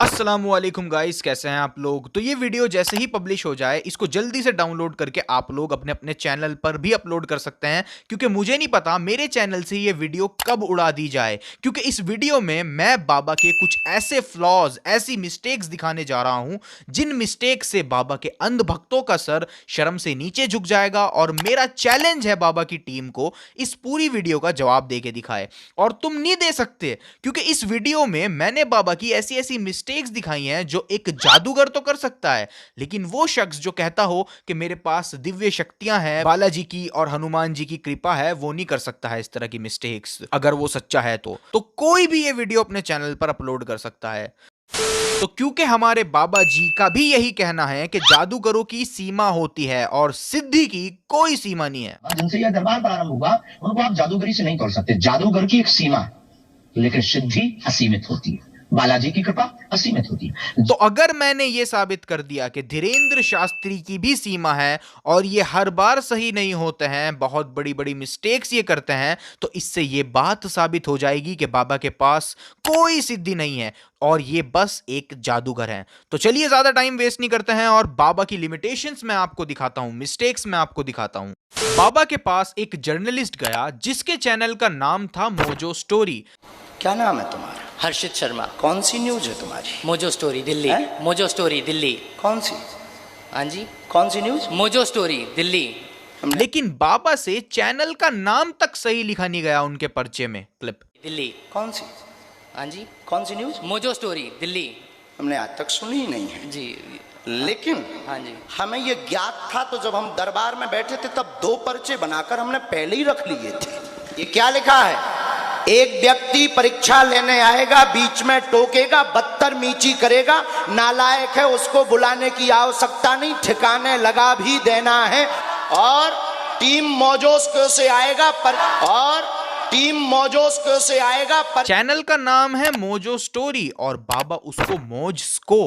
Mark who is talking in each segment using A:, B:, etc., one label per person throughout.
A: अस्सलामुअलैकुम गाइस, कैसे हैं आप लोग। तो ये वीडियो जैसे ही पब्लिश हो जाए इसको जल्दी से डाउनलोड करके आप लोग अपने अपने चैनल पर भी अपलोड कर सकते हैं, क्योंकि मुझे नहीं पता मेरे चैनल से ये वीडियो कब उड़ा दी जाए। क्योंकि इस वीडियो में मैं बाबा के कुछ ऐसे फ्लॉज, ऐसी मिस्टेक्स दिखाने जा रहा हूं जिन मिस्टेक से बाबा के अंध भक्तों का सर शर्म से नीचे झुक जाएगा। और मेरा चैलेंज है बाबा की टीम को इस पूरी वीडियो का जवाब दे के दिखाए, और तुम नहीं दे सकते, क्योंकि इस वीडियो में मैंने बाबा की ऐसी ऐसी मिस्टेक्स दिखाई हैं जो एक जादूगर तो कर सकता है, लेकिन वो शख्स जो कहता हो कि मेरे पास दिव्य शक्तियां हैं, बालाजी की और हनुमान जी की कृपा है, वो नहीं कर सकता है इस तरह की मिस्टेक्स। अगर वो सच्चा है तो कोई भी ये वीडियो अपने चैनल पर अपलोड कर सकता है। तो क्योंकि हमारे बाबा जी का भी यही कहना है कि जादूगरों की सीमा होती है और सिद्धि की कोई सीमा नहीं है।
B: जिनसे यह दरबार प्रारंभ हुआ उनको आप जादूगरी से नहीं तोड़ सकते। जादूगर की एक सीमा है, लेकिन सिद्धि असीमित होती है, बालाजी की कृपा असीमित होती है।
A: तो अगर मैंने ये साबित कर दिया कि धीरेन्द्र शास्त्री की भी सीमा है और ये हर बार सही नहीं होते हैं, बहुत बड़ी बड़ी मिस्टेक्स ये करते हैं, तो इससे ये बात साबित हो जाएगी कि बाबा के पास कोई सिद्धि नहीं है और ये बस एक जादूगर हैं। तो चलिए ज्यादा टाइम वेस्ट नहीं करते हैं और बाबा की लिमिटेशंस मैं आपको दिखाता हूं, मिस्टेक्स मैं आपको दिखाता हूं। बाबा के पास एक जर्नलिस्ट गया जिसके चैनल का नाम था मोजो स्टोरी।
C: क्या नाम है तुम्हारा?
D: हर्षित शर्मा।
C: कौन सी न्यूज है तुम्हारी?
D: Mojo Story Delhi.
C: हैं?
D: Mojo Story Delhi.
C: कौन सी?
D: हाँ जी,
C: कौन सी न्यूज?
D: Mojo Story Delhi.
A: लेकिन बाबा से चैनल का नाम तक सही लिखा नहीं गया उनके पर्चे में। क्लिप
D: दिल्ली।
C: कौन सी?
D: हाँ जी,
C: कौन सी न्यूज?
D: Mojo Story Delhi.
C: हमने आज तक सुनी ही नहीं है
D: जी।
C: लेकिन
D: हाँ जी,
C: हमें ये ज्ञात था, तो जब हम दरबार में बैठे थे तब 2 पर्चे बनाकर हमने पहले ही रख लिए थे। ये क्या लिखा है? एक व्यक्ति परीक्षा लेने आएगा, बीच में टोकेगा, बदतमीजी करेगा, नालायक है, उसको बुलाने की आवश्यकता नहीं, ठिकाने लगा भी देना है। और टीम मौजोस्को से आएगा
A: चैनल का नाम है मोजो स्टोरी और बाबा उसको मोजस्को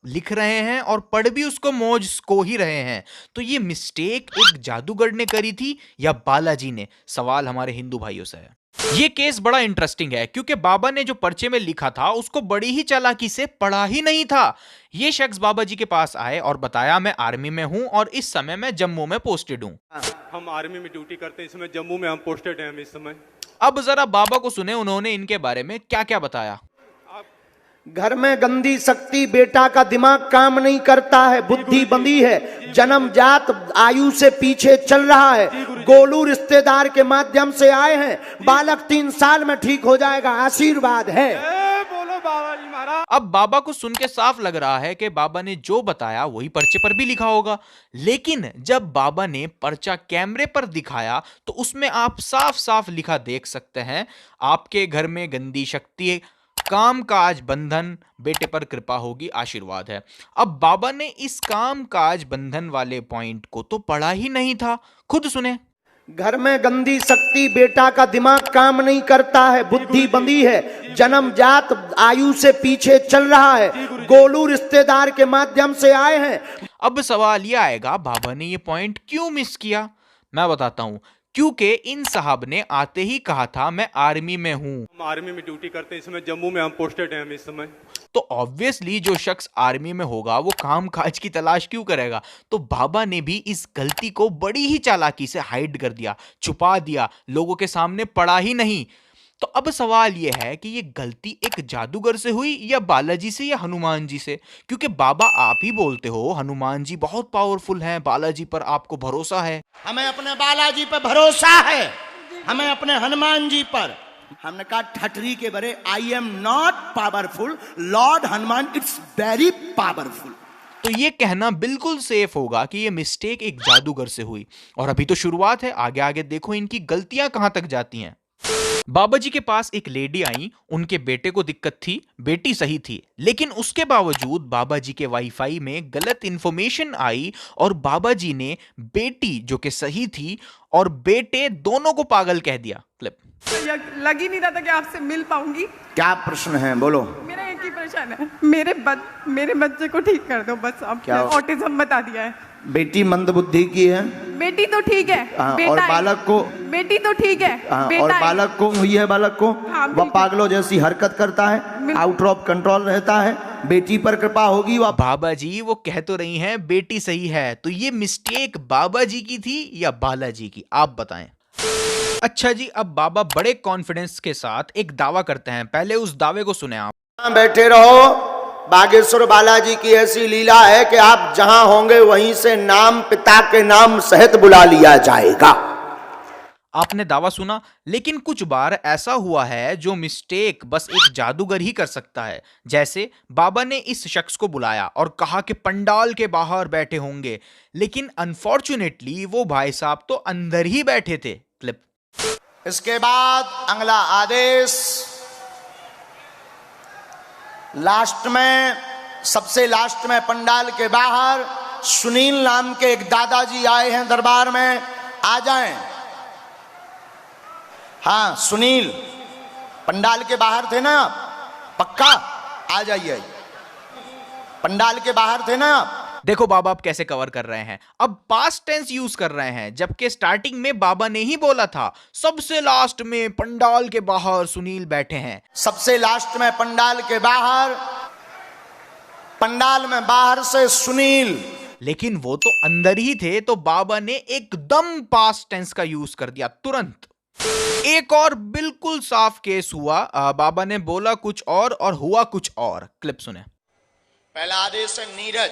A: लिख रहे हैं और पढ़ भी उसको मोजस्को ही रहे हैं। तो ये मिस्टेक एक जादूगर ने करी थी या बालाजी ने? सवाल हमारे हिंदू भाइयों से है। ये केस बड़ा इंटरेस्टिंग है क्योंकि बाबा ने जो पर्चे में लिखा था उसको बड़ी ही चालाकी से पढ़ा ही नहीं था। ये शख्स बाबा जी के पास आए और बताया मैं आर्मी में हूं और इस समय मैं जम्मू में पोस्टेड हूं।
E: हम आर्मी में ड्यूटी करते हैं, इस समय जम्मू में हम पोस्टेड हैं इस समय।
A: अब जरा बाबा को सुने उन्होंने इनके बारे में क्या क्या बताया।
F: घर में गंदी शक्ति, बेटा का दिमाग काम नहीं करता है, बुद्धि बंदी है, जन्मजात आयु से पीछे चल रहा है, गोलू रिश्तेदार के माध्यम से आए हैं, बालक 3 साल में ठीक हो जाएगा, आशीर्वाद है।
E: बोलो बाबा जी महाराज।
A: अब बाबा को सुन के साफ लग रहा है कि बाबा ने जो बताया वही पर्चे पर भी लिखा होगा, लेकिन जब बाबा ने पर्चा कैमरे पर दिखाया तो उसमें आप साफ साफ लिखा देख सकते हैं, आपके घर में गंदी शक्ति, काम काज बंधन, बेटे पर कृपा होगी, आशीर्वाद है। अब बाबा ने इस काम काज बंधन वाले पॉइंट को तो पढ़ा ही नहीं था, खुद सुने।
F: घर में गंदी शक्ति, बेटा का दिमाग काम नहीं करता है, बुद्धि बंदी है, जन्मजात आयु से पीछे चल रहा है, गोलू रिश्तेदार के माध्यम से आए हैं।
A: अब सवाल यह आएगा बाबा ने ये पॉइंट क्यों मिस किया? मैं बताता हूं, क्योंकि इन साहब ने आते ही कहा था मैं आर्मी में हूं।
E: हम आर्मी में ड्यूटी करते हैं, इस समय जम्मू में हम पोस्टेड हैं इस समय।
A: तो ऑब्वियसली जो शख्स आर्मी में होगा वो काम काज की तलाश क्यों करेगा? तो बाबा ने भी इस गलती को बड़ी ही चालाकी से हाइड कर दिया, छुपा दिया, लोगों के सामने पड़ा ही नहीं। तो अब सवाल यह है कि ये गलती एक जादूगर से हुई या बालाजी से या हनुमान जी से? क्योंकि बाबा आप ही बोलते हो हनुमान जी बहुत पावरफुल हैं, बालाजी पर आपको भरोसा है।
C: हमें अपने बालाजी पर भरोसा है, हमें अपने हनुमान जी पर। हमने कहा ठटरी के बरे, I am not powerful, Lord Hanuman it's very powerful.
A: तो ये कहना बिल्कुल सेफ होगा कि ये मिस्टेक एक जादूगर से हुई। और अभी तो शुरुआत है, आगे आगे देखो इनकी गलतियां कहां तक जाती हैं। बाबा जी के पास एक लेडी आई, उनके बेटे को दिक्कत थी, बेटी सही थी, लेकिन उसके बावजूद बाबा जी के वाईफाई में गलत इंफॉर्मेशन आई और बाबा जी ने बेटी जो कि सही थी और बेटे दोनों को पागल कह दिया। क्लिप।
G: लग ही नहीं रहा था कि आपसे मिल पाऊंगी।
C: क्या प्रश्न है, बोलो।
G: मेरा एक ही परेशान है, मेरे बच्चे को ठीक कर दो बस। आप
C: क्या?
G: ऑटिज्म बता दिया है।
C: बेटी मंद बुद्धि की है,
G: बेटी तो ठीक है, बेटा
C: और बालक को,
G: बेटी तो ठीक है,
C: और बालक को हुई है, बालक को
G: हाँ,
C: वह पागलों जैसी हरकत करता है, आउट ऑफ कंट्रोल रहता है,
F: बेटी पर कृपा होगी। वो
A: बाबा जी वो कह तो रही हैं बेटी सही है, तो ये मिस्टेक बाबा जी की थी या बालाजी की, आप बताएं। अच्छा जी, अब बाबा बड़े कॉन्फिडेंस के साथ एक दावा करते हैं, पहले उस दावे को सुने आप।
F: बैठे रहो, बागेश्वर बालाजी की ऐसी लीला है कि आप जहां होंगे वहीं से नाम पिता के नाम सहित बुला लिया जाएगा।
A: आपने दावा सुना, लेकिन कुछ बार ऐसा हुआ है जो मिस्टेक बस एक जादूगर ही कर सकता है। जैसे बाबा ने इस शख्स को बुलाया और कहा कि पंडाल के बाहर बैठे होंगे, लेकिन अनफॉर्चुनेटली वो भाई साहब तो अंदर ही बैठे थे। क्लिप।
F: इसके बाद अगला आदेश, लास्ट में, सबसे लास्ट में पंडाल के बाहर सुनील नाम के एक दादाजी आए हैं दरबार में, आ जाएं। हाँ सुनील, पंडाल के बाहर थे ना आप, पक्का आ जाइए, पंडाल के बाहर थे ना आप।
A: देखो बाबा आप कैसे कवर कर रहे हैं, अब पास्ट टेंस यूज कर रहे हैं, जबकि स्टार्टिंग में बाबा ने ही बोला था सबसे लास्ट में पंडाल के बाहर सुनील बैठे हैं।
F: सबसे लास्ट में पंडाल के बाहर, पंडाल में बाहर से सुनील,
A: लेकिन वो तो अंदर ही थे, तो बाबा ने एकदम पास्ट टेंस का यूज कर दिया तुरंत। एक और बिल्कुल साफ केस हुआ, बाबा ने बोला कुछ और हुआ कुछ और। क्लिप सुने।
F: पहला आदेश है नीरज।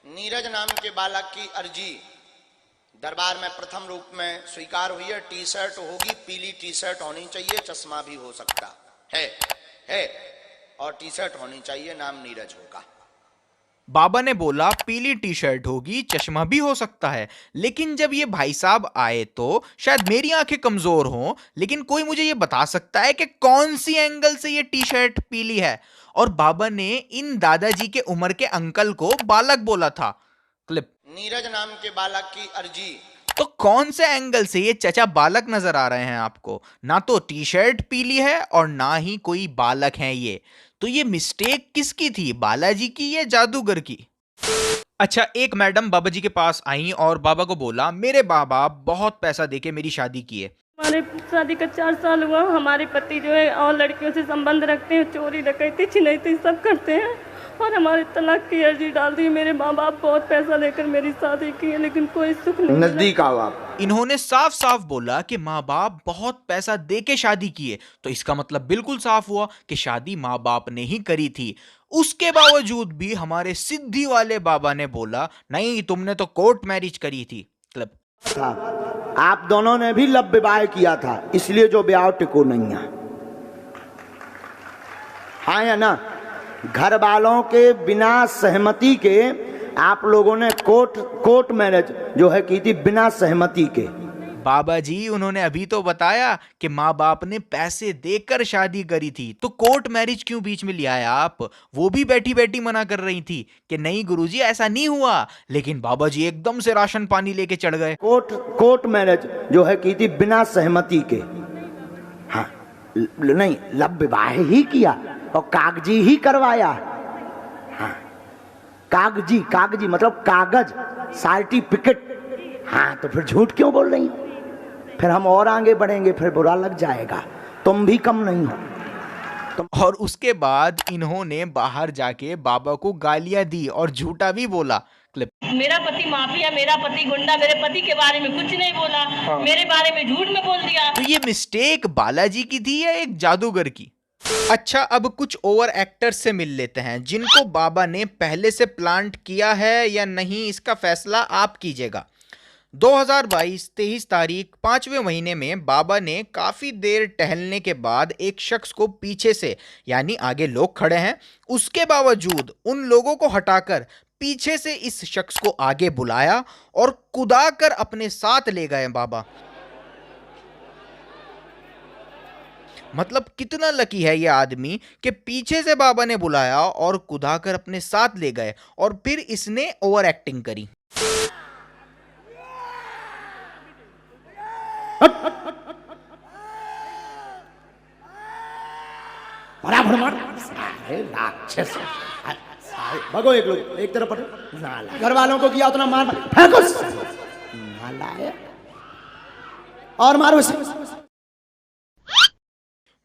F: नीरज नाम के बालक की अर्जी दरबार में प्रथम रूप में स्वीकार हुई है। टी शर्ट होगी, पीली टी शर्ट होनी चाहिए, चश्मा भी हो सकता है और टी शर्ट होनी चाहिए, नाम नीरज होगा।
A: बाबा ने बोला पीली टी शर्ट होगी, चश्मा भी हो सकता है, लेकिन जब ये भाई साहब आए तो शायद मेरी आंखें कमजोर हों, लेकिन कोई मुझे ये बता सकता है कि कौन सी एंगल से ये टी शर्ट पीली है। और बाबा ने इन दादाजी के उम्र के अंकल को बालक बोला था। क्लिप।
F: नीरज नाम के बालक की अर्जी,
A: तो कौन से एंगल से ये चचा बालक नजर आ रहे हैं आपको? ना तो टी शर्ट पीली है और ना ही कोई बालक है ये। तो ये मिस्टेक किसकी थी, बालाजी की या जादूगर की? अच्छा, एक मैडम बाबा जी के पास आई और बाबा को बोला मेरे बाप बहुत पैसा देके मेरी शादी की है।
H: हमारे शादी का 4 साल हुआ, हमारे पति जो है और लड़कियों से संबंध रखते हैं, चोरी डकैती छिनैती सब करते हैं और हमारे तलाक की अर्जी डाल दी। मेरे माँ बाप बहुत पैसा लेकर मेरी शादी की है, लेकिन कोई सुख नहीं।
F: नजदीक आओ आप।
A: इन्होंने साफ साफ बोला कि माँ बाप बहुत पैसा देके शादी की है, तो इसका मतलब बिल्कुल साफ हुआ कि शादी माँ बाप ने ही करी थी। उसके बावजूद भी हमारे सिद्धि वाले बाबा ने बोला नहीं तुमने तो कोर्ट मैरिज करी थी। क्लब।
F: आप दोनों ने भी लव विवाह किया था, इसलिए जो ब्याह टिको नहीं है। हाँ या ना? घर वालों के बिना सहमति के आप लोगों ने कोर्ट मैरिज जो है की थी बिना सहमति के।
A: बाबा जी उन्होंने अभी तो बताया कि माँ बाप ने पैसे देकर शादी करी थी, तो कोर्ट मैरिज क्यों बीच में ले आया आप? वो भी बैठी बैठी मना कर रही थी कि नहीं गुरुजी ऐसा नहीं हुआ, लेकिन बाबा जी एकदम से राशन पानी लेके चढ़ गए।
F: कोर्ट मैरिज जो है की थी बिना सहमति के। हाँ नहीं, लव विवाह ही किया और कागजी ही करवाया। हाँ कागजी मतलब कागज, सर्टिफिकेट। हाँ तो फिर झूठ क्यों बोल रही? फिर हम और आगे बढ़ेंगे, फिर बुरा लग जाएगा। तुम भी कम नहीं हो।
A: और उसके बाद इन्होंने बाहर जाके बाबा को गालियां दी और झूठा भी बोला। क्लिप।
H: मेरा पति माफिया, मेरा पति गुंडा, मेरे पति के बारे में कुछ नहीं बोला। हाँ। मेरे बारे में झूठ में बोल दिया।
A: तो ये मिस्टेक बालाजी की थी या एक जादूगर की? अच्छा, अब कुछ ओवर एक्टर्स से मिल लेते हैं जिनको बाबा ने पहले से प्लांट किया है या नहीं, इसका फैसला आप कीजिएगा। 2022 23 तारीख 5वें महीने में बाबा ने काफ़ी देर टहलने के बाद एक शख्स को पीछे से, यानी आगे लोग खड़े हैं उसके बावजूद, उन लोगों को हटाकर पीछे से इस शख्स को आगे बुलाया और कुदा कर अपने साथ ले गए बाबा। मतलब कितना लकी है ये आदमी कि पीछे से बाबा ने बुलाया और कुदा कर अपने साथ ले गए और फिर इसने ओवर एक्टिंग करी।
F: भगो एक लोग एक तरफ पटो। घर वालों को किया उतना मार फेंको, और मारो।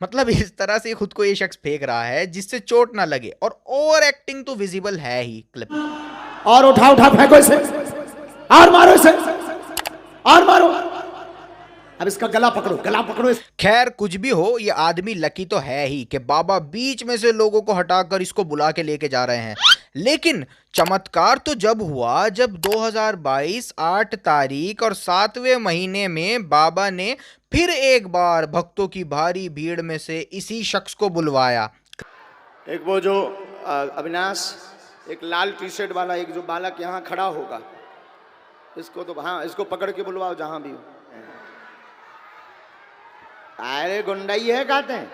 A: मतलब इस तरह से खुद को ये शख्स फेंक रहा है जिससे चोट ना लगे, और ओवर एक्टिंग तो विजिबल है ही क्लिप।
F: और उठा उठा फेंको इसे, और मारो इसे, और मारो। अब इसका गला पकड़ो, गला पकड़ो।
A: खैर कुछ भी हो, ये आदमी लकी तो है ही कि बाबा बीच में से लोगों को हटाकर इसको बुला के लेके जा रहे हैं। लेकिन चमत्कार तो जब हुआ जब 2022 8 तारीख और 7वें महीने में बाबा ने फिर एक बार भक्तों की भारी भीड़ में से इसी शख्स को बुलवाया।
F: एक वो जो अविनाश, एक लाल टी शर्ट वाला एक जो बालक यहाँ खड़ा होगा, इसको तो हाँ, इसको पकड़ के बुलवाओ जहां भी हो। अरे गुंडाई है कहते हैं।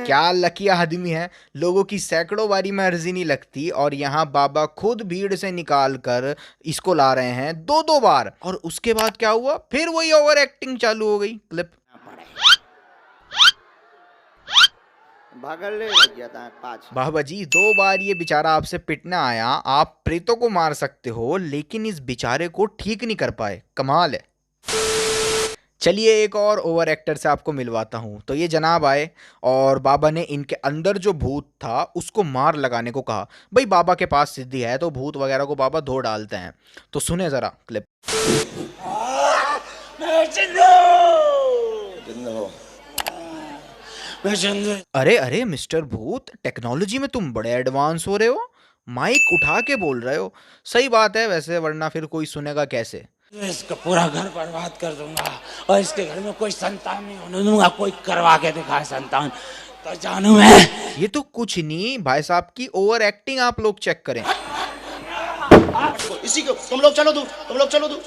A: क्या लकी आदमी है, लोगों की सैकड़ों बारी में अर्जी नहीं लगती और यहाँ बाबा खुद भीड़ से निकाल कर इसको ला रहे हैं 2-2 बार। और उसके बाद क्या हुआ, फिर वही ओवर एक्टिंग चालू हो गई। क्लिप
F: भागल लग गया था पाँच।
A: बाबा जी 2 बार ये बेचारा आपसे पिटने आया, आप प्रेतों को मार सकते हो लेकिन इस बेचारे को ठीक नहीं कर पाए, कमाल है। चलिए एक और ओवर एक्टर से आपको मिलवाता हूँ। तो ये जनाब आए और बाबा ने इनके अंदर जो भूत था उसको मार लगाने को कहा। भाई बाबा के पास सिद्धि है तो भूत वगैरह को बाबा धो डालते हैं। तो सुने जरा क्लिप। अरे अरे मिस्टर भूत, टेक्नोलॉजी में तुम बड़े एडवांस हो रहे हो, माइक उठा के बोल रहे हो। सही बात है वैसे, वरना फिर कोई सुनेगा कैसे।
I: इसका पूरा घर बर्बाद कर दूंगा और इसके घर में कोई संतान नहीं होने दूंगा। कोई करवा के दिखाए संतान तो जानू मैं।
A: ये तो कुछ नहीं भाई साहब की ओवर एक्टिंग, आप लोग चेक करें।
C: इसी को तुम लोग चलो दूर, तुम लोग चलो दूर।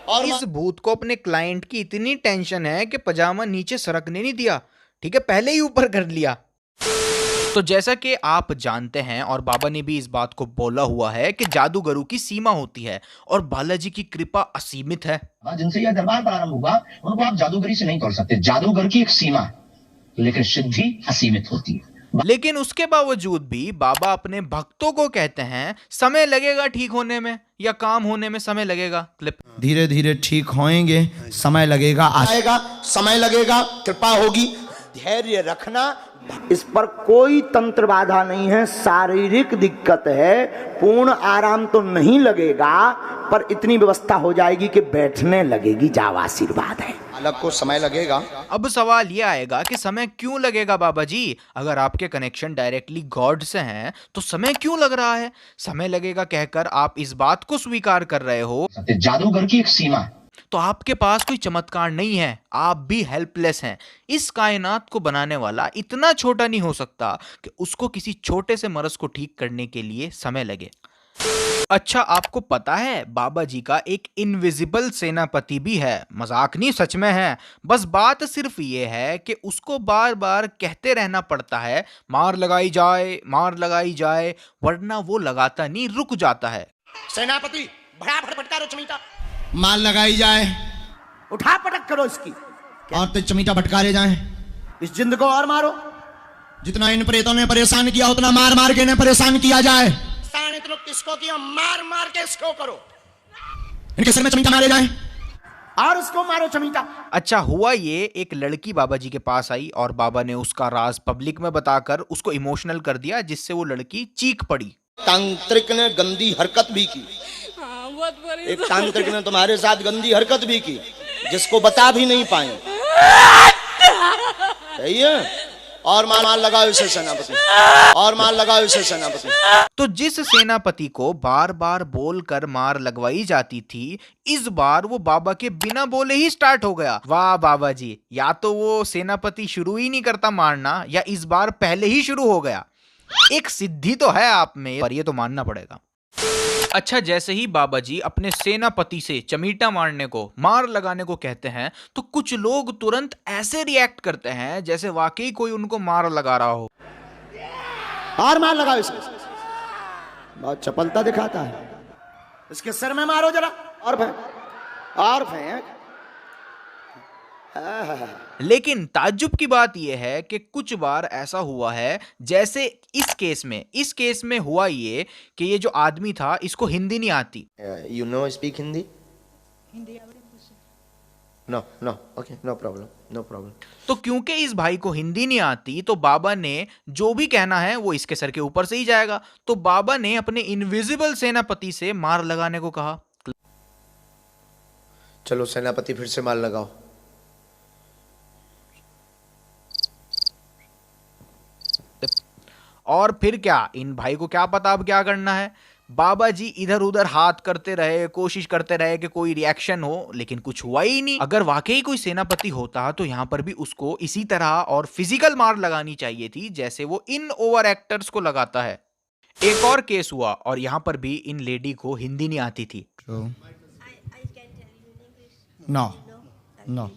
A: और इस भूत को अपने क्लाइंट की इतनी टेंशन है कि पजामा नीचे सरकने नहीं दिया, ठीक है, पहले ही ऊपर कर लिया। तो जैसा कि आप जानते हैं और बाबा ने भी इस बात को बोला हुआ है कि जादूगरों की सीमा होती है और बालाजी की कृपा असीमित है।
B: जिनसे यह दरबार प्रारंभ हुआ उनको आप जादूगरी से नहीं तोड़ सकते। जादूगर की एक सीमा है, लेकिन सिद्धि असीमित होती है।
A: लेकिन उसके बावजूद भी बाबा अपने भक्तों को कहते हैं समय लगेगा ठीक होने में, या काम होने में समय लगेगा। क्लिप।
F: धीरे धीरे ठीक होएंगे, समय लगेगा,
C: आएगा, समय लगेगा, कृपा होगी, धैर्य रखना।
F: इस पर कोई तंत्र बाधा नहीं है। शारीरिक दिक्कत है, पूर्ण आराम तो नहीं लगेगा, पर इतनी व्यवस्था हो जाएगी कि बैठने लगेगी। जाओ, आशीर्वाद है।
C: अलग को समय लगेगा।
A: अब सवाल ये आएगा कि समय क्यों लगेगा बाबा जी? अगर आपके कनेक्शन डायरेक्टली गॉड से हैं तो समय क्यों लग रहा है? समय लगेगा कहकर आप इस बात को स्वीकार कर रहे हो
B: जादूगर की एक सीमा है,
A: तो आपके पास कोई चमत्कार नहीं है, आप भी हेल्पलेस हैं। इस कायनात को बनाने वाला इतना छोटा नहीं हो सकता कि उसको किसी छोटे से मर्ज को ठीक करने के लिए समय लगे। अच्छा, आपको पता है बाबा जी का एक इनविजिबल सेनापति भी है। मजाक नहीं, सच में है। बस बात सिर्फ ये है कि उसको बार बार कहते रहना पड़ता है मार लगाई जाए, मार लगाई जाए, वरना वो लगाता नहीं, रुक जाता है।
C: सेनापति भड़ाभड़ भटकारो चमीटा,
F: माल लगाई जाए,
C: उठा पटक करो इसकी,
F: और तो चमीटा भटकारे जाए।
C: इस जिंद को और मारो।
F: जितना इन प्रेतों ने परेशान किया उतना मार मार के इन्हें परेशान किया जाए।
C: साढ़े तो किसको किया, मार मार के इसको करो।
F: इनके सिर में चमीटा मारे जाए
C: और उसको मारो चमीटा।
A: अच्छा, हुआ ये, एक लड़की बाबा जी के पास आई और बाबा ने उसका राज पब्लिक में बताकर उसको इमोशनल कर दिया, जिससे वो लड़की चीख पड़ी।
C: तांत्रिक ने गंदी हरकत भी की। एक तांत्रिक ने तुम्हारे साथ गंदी हरकत भी की, जिसको बता भी नहीं पाए। सही है। और मार लगाओ इसे सेनापति, और मार लगाओ इसे सेनापति।
A: तो जिस सेनापति को बार बार बोलकर मार लगवाई जाती थी, इस बार वो बाबा के बिना बोले ही स्टार्ट हो गया। वाह बाबा जी, या तो वो सेनापति शुरू ही नहीं करता मारना, या इस बार पहले ही शुरू हो गया। एक सिद्धि तो है आप में, पर ये तो मानना पड़ेगा। अच्छा, जैसे ही बाबा जी अपने सेनापति से चमीटा मारने को, मार लगाने को कहते हैं, तो कुछ लोग तुरंत ऐसे रिएक्ट करते हैं जैसे वाकई कोई उनको मार लगा रहा हो।
C: और मार लगाओ इसे। बहुत चपलता दिखाता है। इसके सिर में मारो जरा, और फेंक, और फेंक।
A: लेकिन ताज्जुब की बात यह है कि कुछ बार ऐसा हुआ है, जैसे इस केस में हुआ ये कि ये जो आदमी था, इसको हिंदी नहीं आती।
C: You know speak Hindi?
F: No no okay no problem no problem.
A: तो क्योंकि इस भाई को हिंदी नहीं आती तो बाबा ने जो भी कहना है वो इसके सर के ऊपर से ही जाएगा। तो बाबा ने अपने इनविजिबल सेनापति से मार लगाने को कहा।
F: चलो सेनापति फिर से मार लगाओ।
A: और फिर क्या, इन भाई को क्या पता अब क्या करना है। बाबा जी इधर उधर हाथ करते रहे, कोशिश करते रहे कि कोई रिएक्शन हो, लेकिन कुछ हुआ ही नहीं। अगर वाकई कोई सेनापति होता तो यहां पर भी उसको इसी तरह और फिजिकल मार लगानी चाहिए थी जैसे वो इन ओवर एक्टर्स को लगाता है। एक और केस हुआ और यहां पर भी इन लेडी को हिंदी नहीं आती थी।
J: नो नो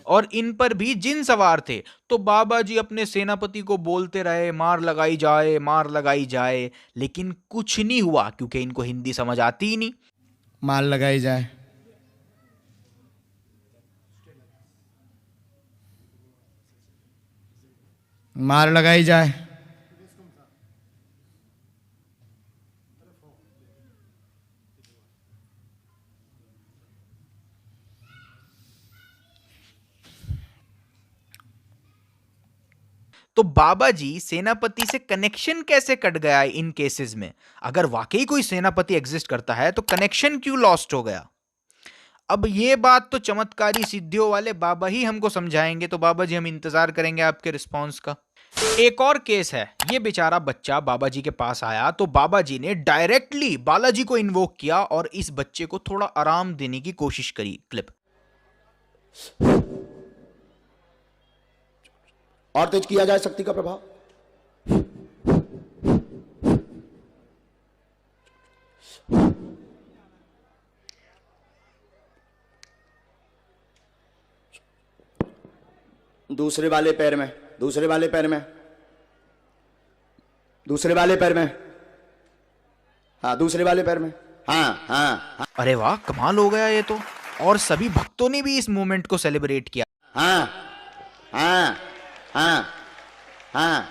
A: और इन पर भी जिन सवार थे। तो बाबा जी अपने सेनापति को बोलते रहे मार लगाई जाए, मार लगाई जाए, लेकिन कुछ नहीं हुआ क्योंकि इनको हिंदी समझ आती ही नहीं।
J: मार लगाई जाए, मार लगाई जाए।
A: तो बाबा जी सेनापति से कनेक्शन कैसे कट गया इन केसेस में? अगर वाकई कोई सेनापति एग्जिस्ट करता है तो कनेक्शन क्यों लॉस्ट हो गया? अब ये बात तो चमत्कारी सिद्धियों वाले बाबा ही हमको समझाएंगे। तो बाबा जी हम इंतजार करेंगे आपके रिस्पांस का। एक और केस है, ये बेचारा बच्चा बाबा जी के पास आया तो बाबा जी ने डायरेक्टली बालाजी को इन्वोक किया और इस बच्चे को थोड़ा आराम देने की कोशिश करी। क्लिप
F: और तेज किया जाए शक्ति का प्रभाव। दूसरे वाले पैर में, दूसरे वाले पैर में, दूसरे वाले पैर में, हाँ दूसरे वाले पैर में, हाँ हाँ, हाँ।
A: अरे वाह, कमाल हो गया ये तो। और सभी भक्तों ने भी इस मोमेंट को सेलिब्रेट किया।
F: हाँ हाँ हाँ हाँ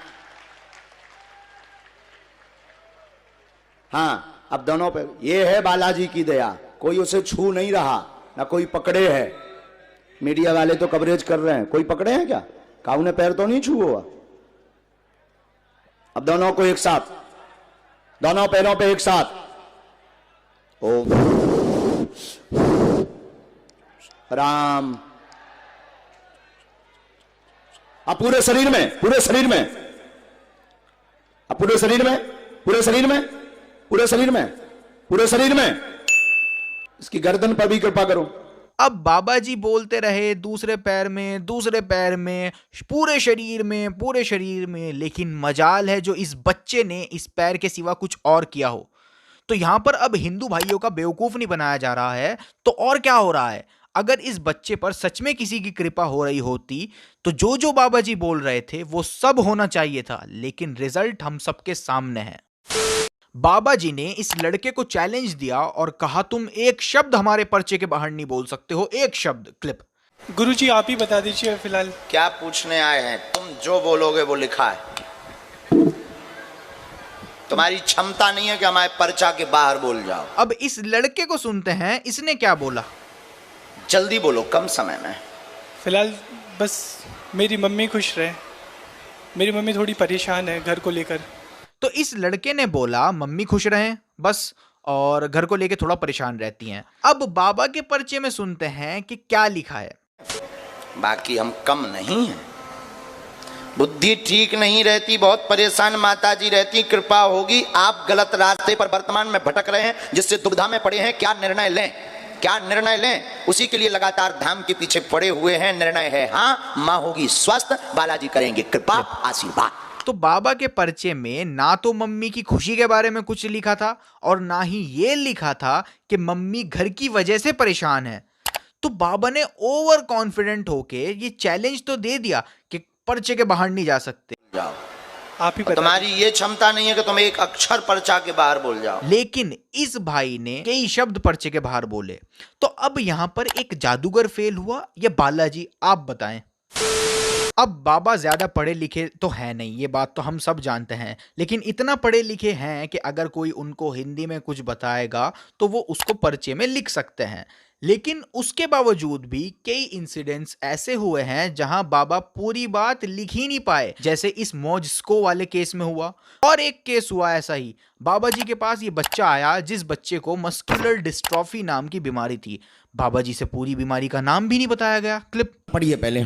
F: हाँ। अब दोनों पे ये है बालाजी की दया, कोई उसे छू नहीं रहा, ना कोई पकड़े है। मीडिया वाले तो कवरेज कर रहे हैं, कोई पकड़े हैं क्या? काऊ ने पैर तो नहीं छू हुआ। अब दोनों को एक साथ, दोनों पैरों पे एक साथ। ओम राम। अब पूरे शरीर में, पूरे शरीर में, अब पूरे शरीर में, पूरे शरीर में, पूरे शरीर में, पूरे शरीर में। इसकी गर्दन पर भी कृपा करो।
A: अब बाबा जी बोलते रहे दूसरे पैर में, दूसरे पैर में, पूरे शरीर में, पूरे शरीर में, लेकिन मजाल है जो इस बच्चे ने इस पैर के सिवा कुछ और किया हो। तो यहां पर अब हिंदू भाइयों का बेवकूफ नहीं बनाया जा रहा है, तो और क्या हो रहा है? अगर इस बच्चे पर सच में किसी की कृपा हो रही होती तो जो जो बाबा जी बोल रहे थे वो सब होना चाहिए था, लेकिन रिजल्ट हम सबके सामने है। बाबा जी ने इस लड़के को चैलेंज दिया और कहा तुम एक शब्द हमारे पर्चे के बाहर नहीं बोल सकते हो, एक शब्द। क्लिप।
K: गुरुजी आप ही बता दीजिए फिलहाल।
C: क्या पूछने आए हैं? तुम जो बोलोगे वो लिखा है। तुम्हारी क्षमता नहीं है कि हमारे पर्चा के बाहर बोल जाओ।
A: अब इस लड़के को सुनते हैं, इसने क्या बोला।
C: जल्दी बोलो, कम समय में।
K: फिलहाल बस मेरी मम्मी खुश रहे, मेरी मम्मी थोड़ी परेशान है घर को लेकर।
A: तो इस लड़के ने बोला मम्मी खुश रहें बस, और घर को लेके थोड़ा परेशान रहती हैं। अब बाबा के पर्चे में सुनते हैं कि क्या लिखा है।
C: बाकी हम कम नहीं हैं, बुद्धि ठीक नहीं रहती, बहुत परेशान माताजी रहती, कृपा होगी। आप गलत रास्ते पर वर्तमान में भटक रहे हैं जिससे दुविधा में पड़े हैं, क्या निर्णय लें, क्या निर्णय लें, उसी के लिए लगातार धाम के पीछे पड़े हुए हैं। निर्णय है हाँ, माँ होगी स्वस्थ, बालाजी करेंगे कृपा आशीर्वाद।
A: तो बाबा के पर्चे में ना तो मम्मी की खुशी के बारे में कुछ लिखा था और ना ही ये लिखा था कि मम्मी घर की वजह से परेशान है। तो बाबा ने ओवर कॉन्फिडेंट होके ये चैलेंज तो दे दिया कि पर्चे के बाहर नहीं जा सकते।
C: जाओ
K: आप ही।
C: तुम्हारी ये क्षमता नहीं है कि तुम एक अक्षर पर्चा के बाहर बोल जाओ।
A: लेकिन इस भाई ने कई शब्द पर्चे के बाहर बोले। तो अब यहां पर एक जादूगर फेल हुआ या बालाजी, आप बताएं। अब बाबा ज्यादा पढ़े लिखे तो है नहीं, ये बात तो हम सब जानते हैं, लेकिन इतना पढ़े लिखे हैं कि अगर कोई उनको हिंदी में कुछ बताएगा तो वो उसको पर्चे में लिख सकते हैं। लेकिन उसके बावजूद भी कई इंसिडेंट्स ऐसे हुए हैं जहां बाबा पूरी बात लिख ही नहीं पाए, जैसे इस मौजस्को वाले केस में हुआ। और एक केस हुआ ऐसा ही, बाबा जी के पास ये बच्चा आया जिस बच्चे को मस्कुलर डिस्ट्रॉफी नाम की बीमारी थी। बाबा जी से पूरी बीमारी का नाम भी नहीं बताया गया। क्लिप
F: पढ़िए पहले।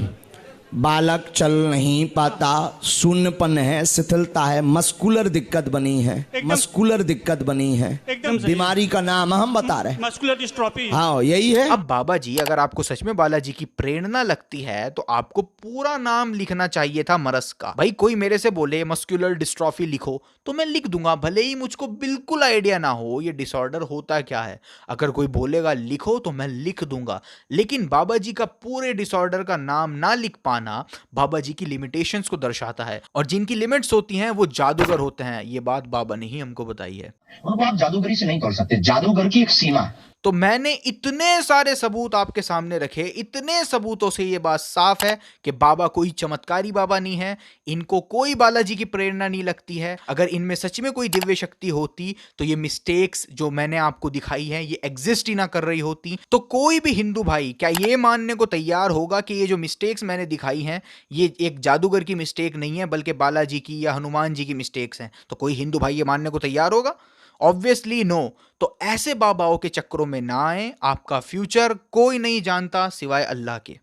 F: बालक चल नहीं पाता, शून्यपन है, शिथिलता है, मस्कुलर दिक्कत बनी है, मस्कुलर दिक्कत बनी है।
E: एकदम सही।
F: बीमारी का नाम हम बता रहे हैं,
E: मस्कुलर डिस्ट्रॉफी।
F: हाँ यही है।
A: अब बाबा जी, अगर आपको सच में बालाजी की प्रेरणा लगती है तो आपको पूरा नाम लिखना चाहिए था मरस का। भाई कोई मेरे से बोले मस्कुलर डिस्ट्रॉफी लिखो तो मैं लिख दूंगा, भले ही मुझको बिल्कुल आइडिया ना हो ये डिसऑर्डर होता क्या है। अगर कोई बोलेगा लिखो तो मैं लिख दूंगा, लेकिन बाबा जी का पूरे डिसऑर्डर का नाम ना लिख पाना बाबा जी की लिमिटेशंस को दर्शाता है, और जिनकी लिमिट्स होती हैं वो जादूगर होते हैं। ये बात बाबा ने ही हमको बताई है।
B: उनको आप जादूगरी से नहीं तोड़ सकते। जादूगर की एक सीमा है।
A: तो मैंने इतने सारे सबूत आपके सामने रखे, इतने सबूतों से ये बात साफ है कि बाबा कोई चमत्कारी बाबा नहीं है, इनको कोई बालाजी की प्रेरणा नहीं लगती है। अगर इनमें सच में कोई दिव्य शक्ति होती तो ये मिस्टेक्स जो मैंने आपको दिखाई हैं ये एग्जिस्ट ही ना कर रही होती। तो कोई भी हिंदू भाई क्या ये मानने को तैयार होगा कि ये जो मिस्टेक्स मैंने दिखाई हैं ये एक जादूगर की मिस्टेक नहीं है बल्कि बालाजी की या हनुमान जी की मिस्टेक्स हैं? तो कोई हिंदू भाई ये मानने को तैयार होगा? Obviously no. तो ऐसे बाबाओं के चक्करों में ना आए, आपका फ्यूचर कोई नहीं जानता सिवाय अल्लाह के।